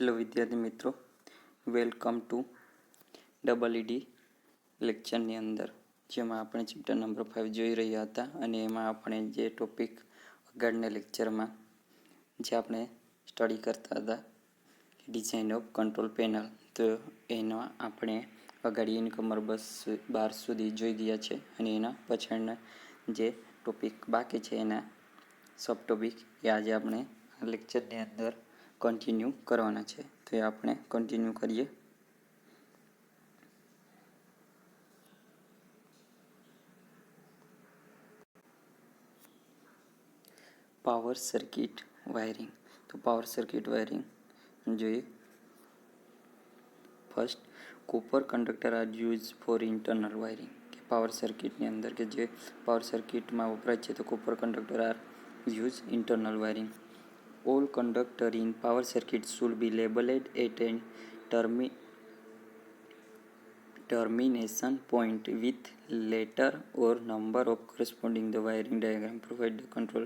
Hello વિદ્યાર્થી મિત્રો, welcome to EED લેક્ચરની અંદર જેમાં આપણે ચેપ્ટર નંબર 5 જોઈ રહ્યા હતા અને એમાં આપણે જે ટોપિક આગળના લેક્ચરમાં જે આપણે સ્ટડી કરતા હતા ડિઝાઇન ઓફ કંટ્રોલ પેનલ, તો એનો આપણે આગળ નંબર 12 સુધી જોઈ ગયા છે અને એના પછાડના જે ટોપિક બાકી છે એના સબ ટોપિક એ આજે આપણે લેક્ચરની અંદર કન્ટિન્યુ કરવાના છે. તો એ આપણે કન્ટિન્યુ કરીએ. Power circuit wiring. તો પાવર સર્કિટ વાયરિંગ જોઈએ. First, copper conductor are use for internal wiring. કે પાવર સર્કિટની અંદર કે જે પાવર સર્કિટમાં વપરાય છે તો copper conductor are use internal wiring. All conductor in power circuit should be labeled at a termination point with letter or number of corresponding the wiring diagram provide the control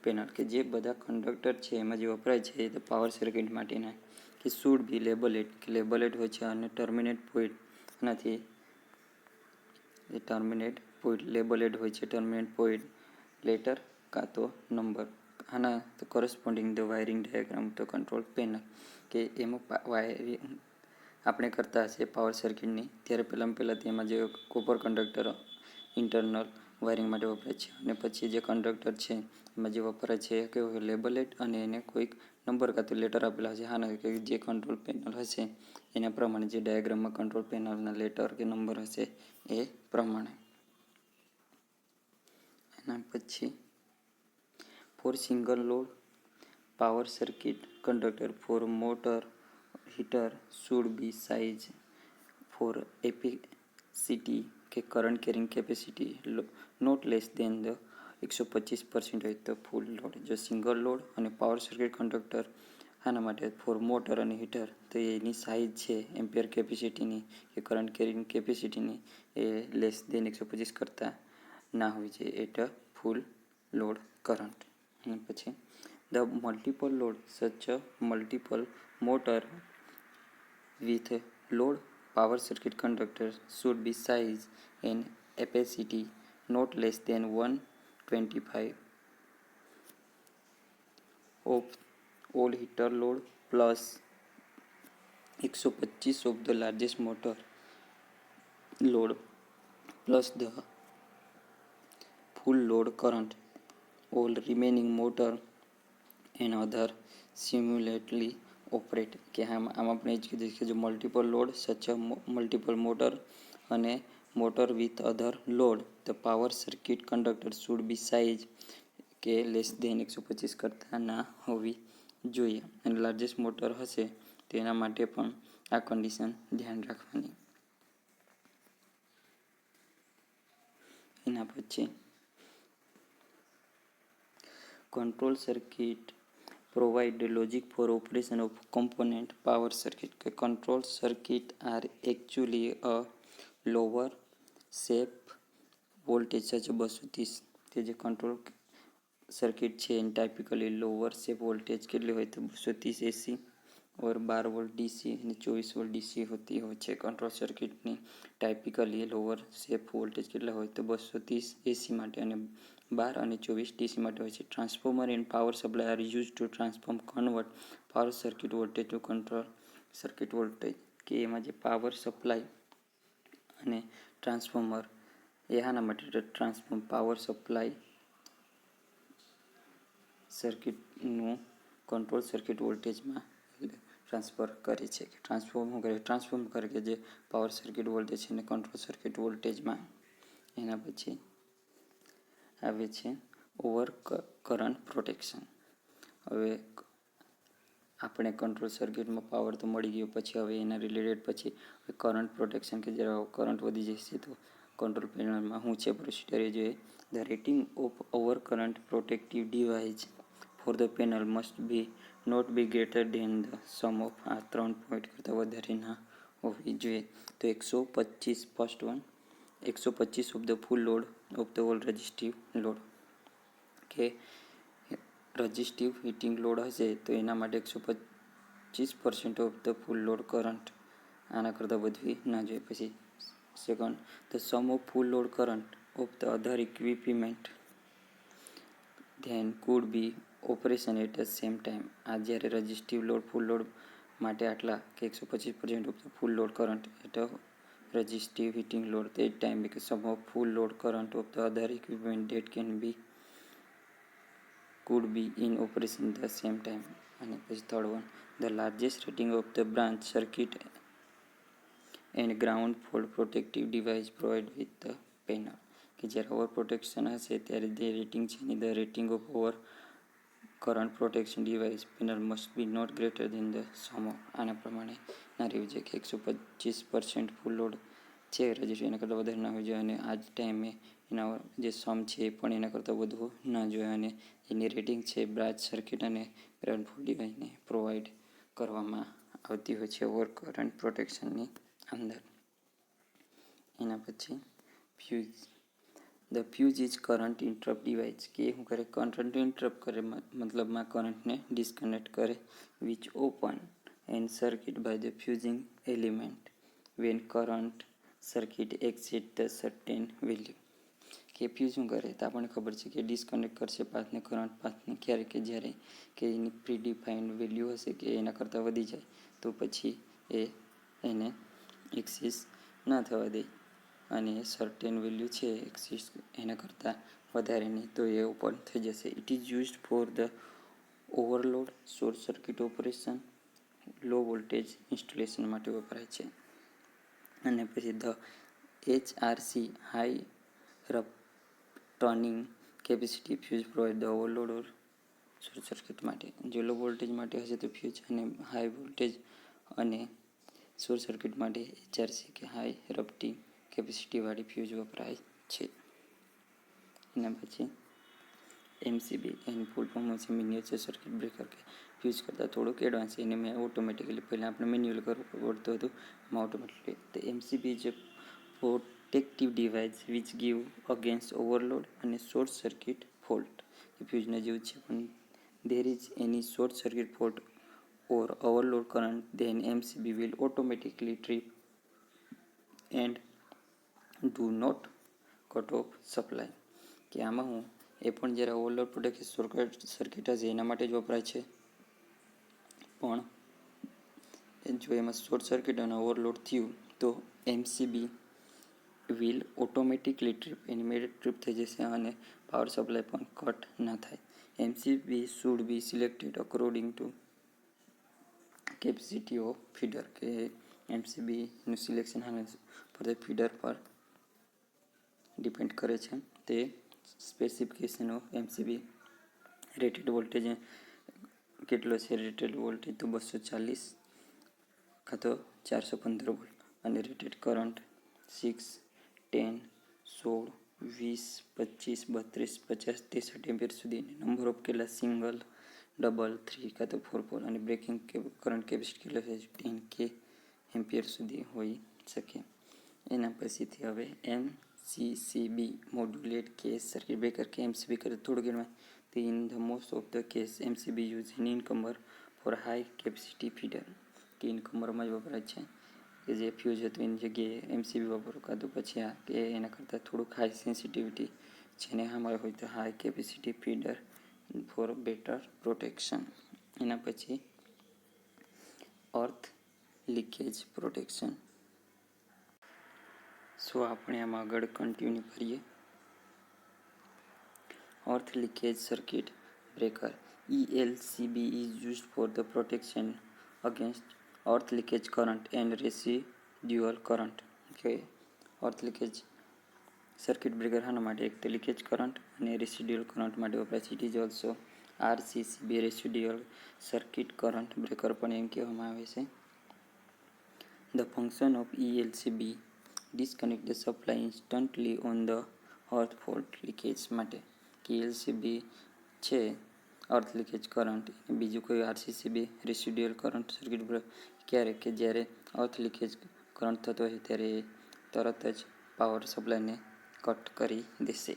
panel. કે જે બધા conductor છે એમાં જે વપરાય છે તો power circuit માટેના કે શુડ બી લેબલેટ હોય છે અને ટર્મિનેટ પોઈન્ટ નથી એ ટર્મિનેટ પોઈન્ટ લેબલેટ હોય છે. ટર્મિનેટ પોઈન્ટ લેટર કાં તો નંબર આના તો કોરસ્પોન્ડિંગ ધ વાયરિંગ ડાયાગ્રામ તો કંટ્રોલ પેનલ કે એમાં વાયરિંગ આપણે કરતા હશે પાવર સર્કિટની ત્યારે પહેલાં તેમાં જે કોપર કંડક્ટર ઇન્ટરનલ વાયરિંગ માટે વપરાય છે અને પછી જે કંડક્ટર છે એમાં જે વપરાય છે એ કેવો લેબલેટ અને એને કોઈક નંબર કાં તો લેટર આપેલા હશે. હા, કે જે કંટ્રોલ પેનલ હશે એના પ્રમાણે જે ડાયાગ્રામમાં કંટ્રોલ પેનલના લેટર કે નંબર હશે એ પ્રમાણે. એના પછી for single load power circuit conductor for motor heater should be size for ampacity કે current carrying capacity not less than the 125% હોય તો ફૂલ લોડ. જો સિંગલ લોડ અને પાવર સર્કિટ કંડક્ટર આના માટે ફોર મોટર અને હીટર તો એની size છે એમ્પિયર કેપેસિટીની કે કરંટ કેરિંગ કેપેસિટીની એ લેસ દેન 125 કરતાં ના હોય છે એટલે ફૂલ લોડ કરંટ. અને પછી the multiple load such multiple motor with load power circuit conductor should be size and capacity not less than 125 of all heater load plus 125 of the largest motor load plus the full load current. All remaining motor and other simultaneously operate કે આમાં આપણે જ કીધું કે જો multiple load such multiple motor અને motor with other load the power circuit conductor should be size કે less than 125 કરતાં ના હોવી જોઈએ. અને લાર્જેસ્ટ મોટર હશે તેના માટે પણ આ કન્ડિશન ધ્યાન રાખવાની. એના પછી control circuit provide the logic for operation of component power circuit. Control circuit are actually a lower shape voltage such 230 તે જે કંટ્રોલ સર્કિટ છે એની ટાઇપિકલી લોઅર શેપ વોલ્ટેજ કેટલી હોય તો 230 AC और 12 वोल्ट DC અને 24 वोल्ट DC હોતી હોય છે. કંટ્રોલ સર્કિટની ટાઇપિકલી લોઅર શેપ વોલ્ટેજ કેટલા હોય તો 230 AC માટે અને 12 અને 24 DC માટે હોય છે. Transformer end power supply R use two transform convert power circuit voltage two control circuit voltage કે એમાં જે પાવર સપ્લાય અને ટ્રાન્સફોર્મર એ આના માટે ટ્રાન્સફોર્મ પાવર સપ્લાય સર્કિટનું કંટ્રોલ સર્કિટ વોલ્ટેજમાં ટ્રાન્સફર કરે છે કે ટ્રાન્સફોર્મ કરે કે જે પાવર સર્કિટ વોલ્ટેજ છે એને કંટ્રોલ સર્કિટ વોલ્ટેજમાં. એના પછી આવે છે ઓવર કરંટ પ્રોટેક્શન. હવે આપણે કંટ્રોલ સર્કિટમાં પાવર તો મળી ગયો પછી હવે એના રિલેટેડ પછી કરંટ પ્રોટેક્શન કે જ્યારે કરંટ વધી જશે તો કંટ્રોલ પેનલમાં શું છે પ્રોસિજર એ જોઈએ. The rating of over current protective device for the panel must be not be greater than the sum of આ 3 પોઈન્ટ કરતાં વધારે ના હોવી જોઈએ. તો 125 first one 125 of the full load of the all resistive load કે રજિસ્ટિવ heating load હશે તો એના માટે 125 25% of the full load current. આના કરતાં વધવી ના જોઈએ. પછી second, the sum of full load current of the other equipment then could be operation at the same time. આ જ્યારે રજિસ્ટિવ લોડ ફૂલ લોડ માટે આટલા કે 125% of the full load current at resistive heating load that time because some of full load current of the other equipment that could be in operation at the same time. And third one, the largest rating of the branch circuit and ground fault protective device provided with the panel. કે જ્યારે over protection હશે ત્યારે જે rating છે એની the rating of over current protection device panel must be not greater than the sum of. આના પ્રમાણે ના રહેવું જોઈએ કે 125% ફૂલ લોડ છે રજિસ્ટર એના કરતાં વધારે ના હોવી જોઈએ અને આ જ ટાઈમે એના જે સમ છે એ પણ એના કરતાં વધવું ના જોઈએ અને એની રેટિંગ છે બ્રાન્ચ સર્કિટ અને ગ્રાઉન્ડ ફોલ્ટ ડિવાઇસને પ્રોવાઈડ કરવામાં આવતી હોય છે ઓવર કરંટ પ્રોટેક્શનની અંદર. એના પછી fuse. The fuse is current interrupt device કે શું કરે, કરંટ ઇન્ટરપ્ટ કરે મતલબમાં કરંટને ડિસ્કનેક્ટ કરે which open and circuit by the fusing element when current circuit exit the certain value. કે ફ્યુઝ શું કરે તો આપણને ખબર છે કે ડિસ્કનેક્ટ કરશે પાથને કરંટ પાથને ક્યારે કે જ્યારે કે એની પ્રીડિફાઇન્ડ વેલ્યુ હશે કે એના કરતાં વધી જાય તો પછી એને એક્સિસ ના થવા દે અને સર્ટેન વેલ્યુ છે એક્સિસ એના કરતાં વધારેની તો એ ઓપન થઈ જશે. It is used for the overload, short circuit operation, low voltage installation માટે વપરાય છે. અને પછી the HRC high turning capacity fuse provide the overload or short circuit માટે. જો લો વોલ્ટેજ માટે હશે તો ફ્યુઝ અને હાઈ વોલ્ટેજ અને શોર્ટ સર્કિટ માટે HRC કે હાઈ રપ્ટિંગ કેપેસિટીવાળી ફ્યુઝ વપરાય છે. એના પછી MCB એની ફૂલ ફોર્મ છે મિનિએચર સર્કિટ બ્રેકર કે ફ્યુઝ કરતાં થોડુંક એડવાન્સ એને મેં ઓટોમેટિકલી પહેલાં આપણે મેન્યુઅલ કરવું પડતું હતું એમાં ઓટોમેટિકલી. તો MCB જે protective device which give against overload અને શોર્ટ સર્કિટ ફોલ્ટ. એ ફ્યુઝના જેવું છે પણ there is any short circuit fault or overload current then MCB will automatically trip and do not cut off supply. કે આમાં હું એ પણ જ્યારે ઓવરલોડ પ્રોટેક્શન શોર્ટ સર્કિટ હશે એના માટે જ વપરાય છે પણ જો એમાં શોર્ટ સર્કિટ અને ઓવરલોડ થયું તો MCB વિલ ઓટોમેટિકલી ટ્રીપ એની મેળે ટ્રીપ થઈ જશે અને પાવર સપ્લાય પણ કટ ના થાય. MCB should be selected according to capacity of feeder કે MCBનું સિલેક્શન પર ફીડર પર ડિપેન્ડ કરે છે. તે specification of MCB rated voltage કેટલો છે, રેટેડ વોલ્ટેજ તો 240 કાં તો 415 વોલ્ટ અને રેટેડ કરંટ 6, 10, 16, 20, 25, 32, 50, 63 એમ્પિયર સુધી. નંબર ઓફ કેટલા સિંગલ, ડબલ, 3 કાં તો 4 પોલ અને બ્રેકિંગ કરંટ કેપેસિટી કેટલો છે 10K એમ્પિયર સુધી હોઈ શકે. એના પછીથી હવે MCCB moulded case circuit breaker કે MCB કરે થોડુંક એમાં તો in the most of the case MCB use in incomer for high capacity feeder કે ઇનકમરમાં જ વપરાય છે કે જે ફ્યુઝ હતું એની જગ્યાએ MCB વાપરો કાં તો પછી આ કે એના કરતાં થોડુંક હાઈ સેન્સિટિવિટી જેને અમારે હોય તો high capacity feeder for better protection. એના પછી અર્થ લીકેજ પ્રોટેક્શન. સો આપણે આમાં આગળ કન્ટિન્યુ કરીએ. Earth leakage circuit breaker ELCB is used for the protection against earth leakage current and residual current. કે અર્થ લીકેજ સર્કિટ બ્રેકર આના માટે એક તો લીકેજ કરંટ અને રેસિડ્યુઅલ કરંટ માટે વપરાય છે. It is also RCCB residual circuit current breaker પણ એમ કહેવામાં આવે છે. The function of ELCB disconnect the supply instantly on the earth fault leakage માટે. કે ELCB છે અર્થ લીકેજ કરંટ અને બીજું કોઈ RCCB residual current circuit breaker ક્યારે કે જ્યારે અર્થ લીકેજ કરંટ થતો હોય ત્યારે એ તરત જ પાવર સપ્લાયને કટ કરી દેશે.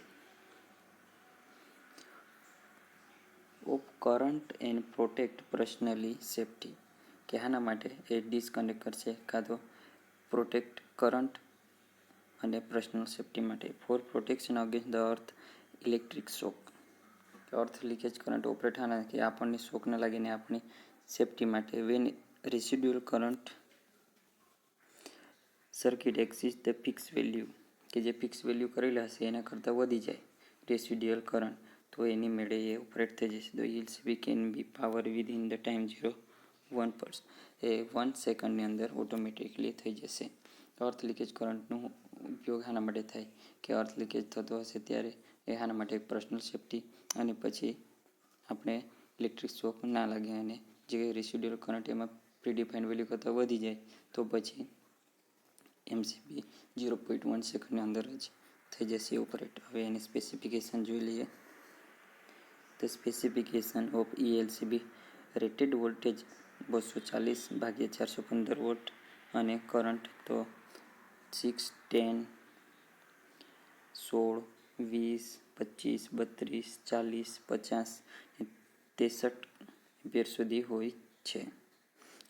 Of current and protect personally safety. કે આના માટે એ ડિસ્કનેક્ટ કરશે કાં તો પ્રોટેક્ટ કરંટ અને પર્સનલ સેફ્ટી માટે. For protection against the earth electric shock, earth leakage current operate આના કે આપણને શોક ન લાગીને આપણી સેફ્ટી માટે. When residual current circuit exist the fix value, કે જે ફિક્સ વેલ્યુ કરેલા હશે એના કરતાં વધી જાય રેસિડ્યુઅલ કરંટ, તો એની મેળે એ ઓપરેટ થઈ જશે. તો LCB can be power within the time 0.1%, એ 1 સેકન્ડની અંદર ઓટોમેટિકલી થઈ જશે. અર્થ લીકેજ કરંટનો ઉપયોગ આના માટે થાય કે અર્થ લીકેજ થતો હશે ત્યારે એ આના માટે પર્સનલ સેફ્ટી, અને પછી આપણે ઇલેક્ટ્રિક શોક ના લાગે અને જે રેસિડ્યુઅલ કરંટ એમાં પ્રીડિફાઇન્ડ વેલ્યુ કરતાં વધી જાય તો પછી એમસીબી 0.1 સેકન્ડની અંદર જ થઈ જશે ઓપરેટ. હવે એની સ્પેસિફિકેશન જોઈ લઈએ. The specification of ELCB rated voltage 240/415 volt અને કરંટ તો 6, 10, 16, 20, 25, 32, 40, 50 અને 63 એમ્પિયર સુધી હોય છે.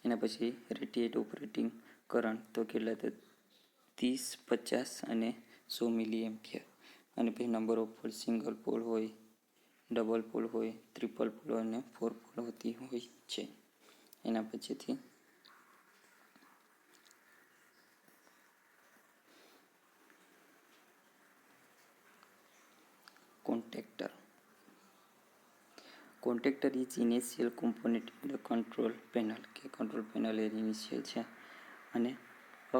એના પછી રેટેડ ઓપરેટિંગ કરંટ તો કેટલા, તો 30, 50 અને 100 મિલી એમ્પિયર. અને પછી number of pole single pole હોય, ડબલ પોલ હોય, ટ્રિપલ પોલ અને 4 પોલ હોતી હોય છે. એના પછીથી contactor. Contactor is initial component in the control panel, કે કંટ્રોલ પેનલ એ ઇનિશિયલ છે. અને a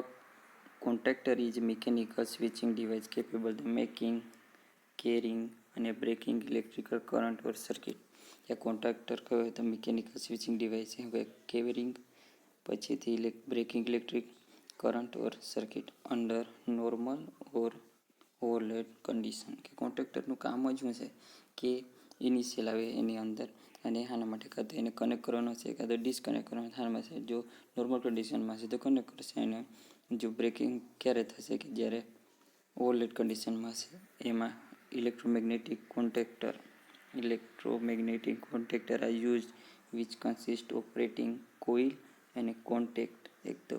contactor is mechanical switching device capable the making, carrying અને breaking electrical current or circuit. ત્યાં કોન્ટેક્ટર કહેવાય તો મિકેનિકલ સ્વિચિંગ ડિવાઇસ છે. હવે કેરિંગ, પછીથી breaking electric current or circuit under normal or overload condition. કે કોન્ટેક્ટરનું કામ જ શું છે કે ઇનિશિયલ આવે એની અંદર અને આના માટે કાં તો એને કનેક્ટ કરવાનો છે કાં તો ડિસ્કનેક્ટ કરવાનો આમાં છે. જો નોર્મલ કન્ડિશનમાં છે તો કનેક્ટ કરશે, અને જો બ્રેકિંગ ક્યારે થશે કે જ્યારે ઓવરલોડ કન્ડિશનમાં છે. એમાં electromagnetic contactor are use which consist operating coil અને કોન્ટેક્ટ, એક તો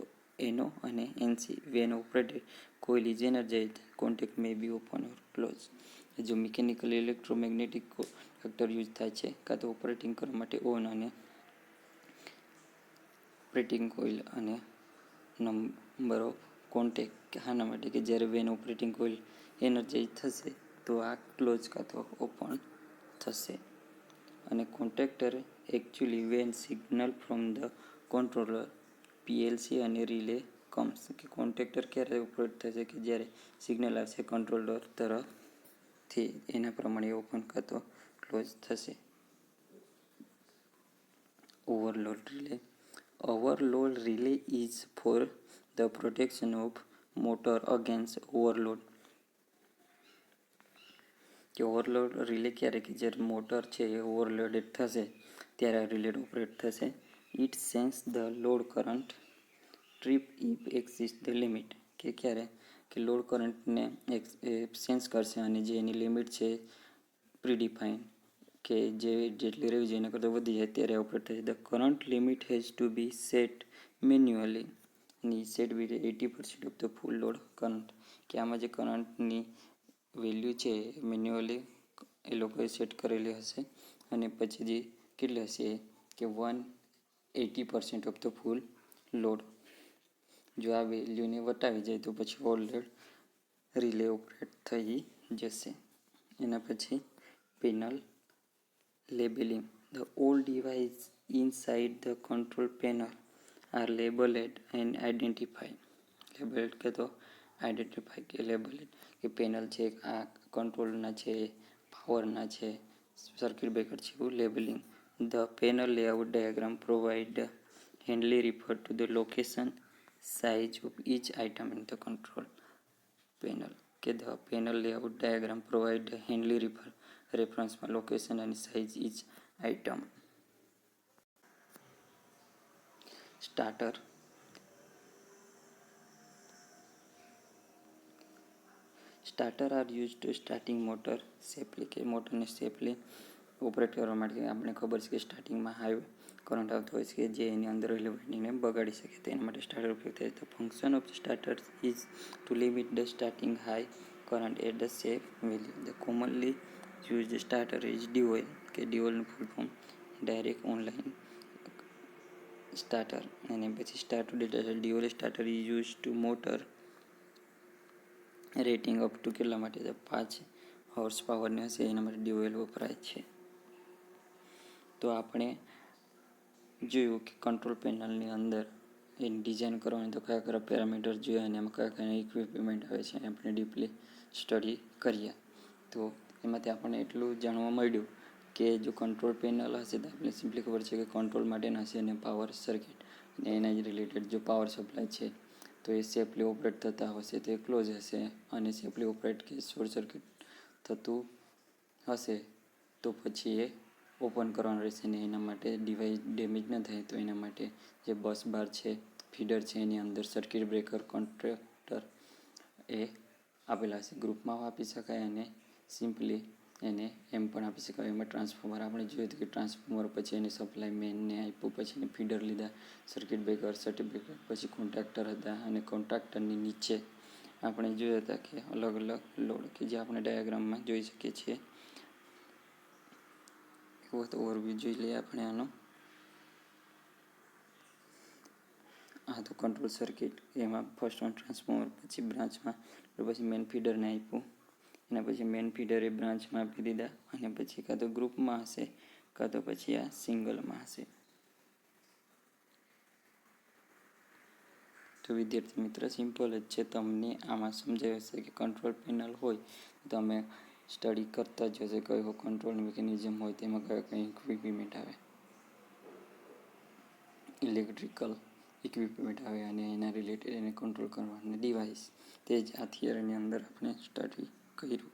NO અને NC. When operated coil is energized, contact may be open or close. જો મિકેનિકલ ઇલેક્ટ્રોમેગ્નેટિક કોન્ટેક્ટર યુઝ થાય છે કાં તો ઓપરેટિંગ કરવા માટે ઓન અને ઓપરેટિંગ કોઇલ, અને નંબર ઓફ કોન્ટેક્ટ આના માટે કે જ્યારે વેન ઓપરેટિંગ કોઇલ એનર્જાઇઝ થશે તો આ ક્લોઝ કાં તો ઓપન થશે. અને contactor actually when signal from the controller PLC અને રિલે કમ્સ, કે કોન્ટેક્ટર ક્યારે ઓપરેટ થશે કે જ્યારે સિગ્નલ આવશે કંટ્રોલર તરફથી, એના પ્રમાણે ઓપન કાં તો ક્લોઝ થશે. Overload relay. Overload relay is for the protection of motor against overload. કે ઓવરલોડ રિલે ક્યારે, કે જ્યારે મોટર છે એ ઓવરલોડેડ થશે ત્યારે આ રિલે ઓપરેટ થશે. It sense the load current trip if exist the limit, કે ક્યારે કે લોડ કરંટને સેન્સ કરશે અને જે એની લિમિટ છે પ્રીડિફાઇન, કે જે જેટલી રહેવી જોઈએ એના કરતાં વધી જાય ત્યારે ઓપરેટ થશે. The current limit has to be set manually, ની set with 80% of the full load current, કે આમાં જે કરંટની વેલ્યુ છે મેન્યુઅલી એ લોકોએ સેટ કરેલી હશે અને પછી જે કેટલી હશે કે 180% ઓફ ધ ફૂલ લોડ. જો આ વેલ્યુને વટાવી જાય તો પછી ઓવરલોડ રિલે ઓપરેટ થઈ જશે. એના પછી panel labelling. The all device inside the control panel are labeled and identified. Labeled કે તો આઇડેન્ટિફાઈ, કે લેબલેડ કે પેનલ છે આ કંટ્રોલના છે, પાવરના છે, સર્કિટ બ્રેકર છે, એવું labelling. The panel layout diagram provide handly refer to the location, size of each item in the control panel. કે the panel layout diagram provide handly રેફરન્સમાં લોકેશન અને size each item. Starter. Starter are use to starting motor safely, કે મોટરને safely operate કરવા માટે આપણે ખબર છે કે સ્ટાર્ટિંગમાં હાઈ કરંટ આવતો હોય છે કે જે એની અંદર રહેલી વાઇન્ડિંગને બગાડી શકે. તેના માટે સ્ટાર્ટર ઉપયોગ થાય. The function of starter is to limit the starting high current at the safe value. The commonly used starter is DOL કે DOLનું full form direct online starter. અને પછી start to data DOL starter is use to motor rating up to કેટલા માટે? 5 horse પાવરની હશે એના માટે DOL વપરાય છે. તો આપણે જોયું કે કંટ્રોલ પેનલની અંદર એની ડિઝાઇન કરવાની તો કયા કયા પેરામીટર જોઈએ અને એમાં કયા કયા ઇક્વિપમેન્ટ આવે છે આપણે ડીપલી સ્ટડી કરીએ. તો એમાંથી આપણને એટલું જાણવા મળ્યું કે જો કંટ્રોલ પેનલ હશે તો આપણે સિમ્પલી ખબર છે કે કંટ્રોલ માટેના હશે અને પાવર સર્કિટ અને એના જ રિલેટેડ જો પાવર સપ્લાય છે તો એ સેફલી ઓપરેટ થતા હશે તો એ ક્લોઝ હશે અને સેફલી ઓપરેટ કે શોર્ટ સર્કિટ થતું હશે તો પછી એ ઓપન કરવાનું રહેશે ને એના માટે ડિવાઇસ ડેમેજ ન થાય તો એના માટે જે બસ બાર છે ફીડર છે એની અંદર સર્કિટ બ્રેકર કોન્ટ્રાક્ટર એ આપેલા હશે. ગ્રુપમાં આપી શકાય અને સિમ્પલી એને એમ પણ આપી શકાય. એમાં ટ્રાન્સફોર્મર આપણે જોયું હતું કે ટ્રાન્સફોર્મર પછી એને સપ્લાય મેનને આપ્યું, પછી એને ફીડર લીધા, સર્કિટ બ્રેકર, પછી કોન્ટ્રાક્ટર હતા અને કોન્ટ્રાક્ટરની નીચે આપણે જોયા હતા કે અલગ અલગ લોડ કે જે આપણે ડાયાગ્રામમાં જોઈ શકીએ છીએ. એવો તો ઓવરવ્યૂ જોઈ લઈએ આપણે આનો. આ તો કંટ્રોલ સર્કિટ એમાં ફર્સ્ટ વન ટ્રાન્સફોર્મર, પછી બ્રાન્ચમાં, પછી મેન ફીડરને આપ્યું, એના પછી મેન ફીડર એ બ્રાન્ચમાં આપી દીધા અને પછી કાં તો ગ્રુપમાં હશે કાં તો પછી આ સિંગલમાં હશે. તો વિદ્યાર્થી મિત્ર સિમ્પલ જ છે. તમને આમાં સમજાયું હશે કે કંટ્રોલ પેનલ હોય તો તમે સ્ટડી કરતા જ હશે કયો કંટ્રોલ મિકેનિઝમ હોય તેમાં કયા કયા ઇક્વિપમેન્ટ આવે, ઇલેક્ટ્રિકલ ઇક્વિપમેન્ટ આવે અને એના રિલેટેડ એને કંટ્રોલ કરવાના ડિવાઇસ. તે જ આ થિયરીની અંદર આપણે સ્ટડી કર્યું.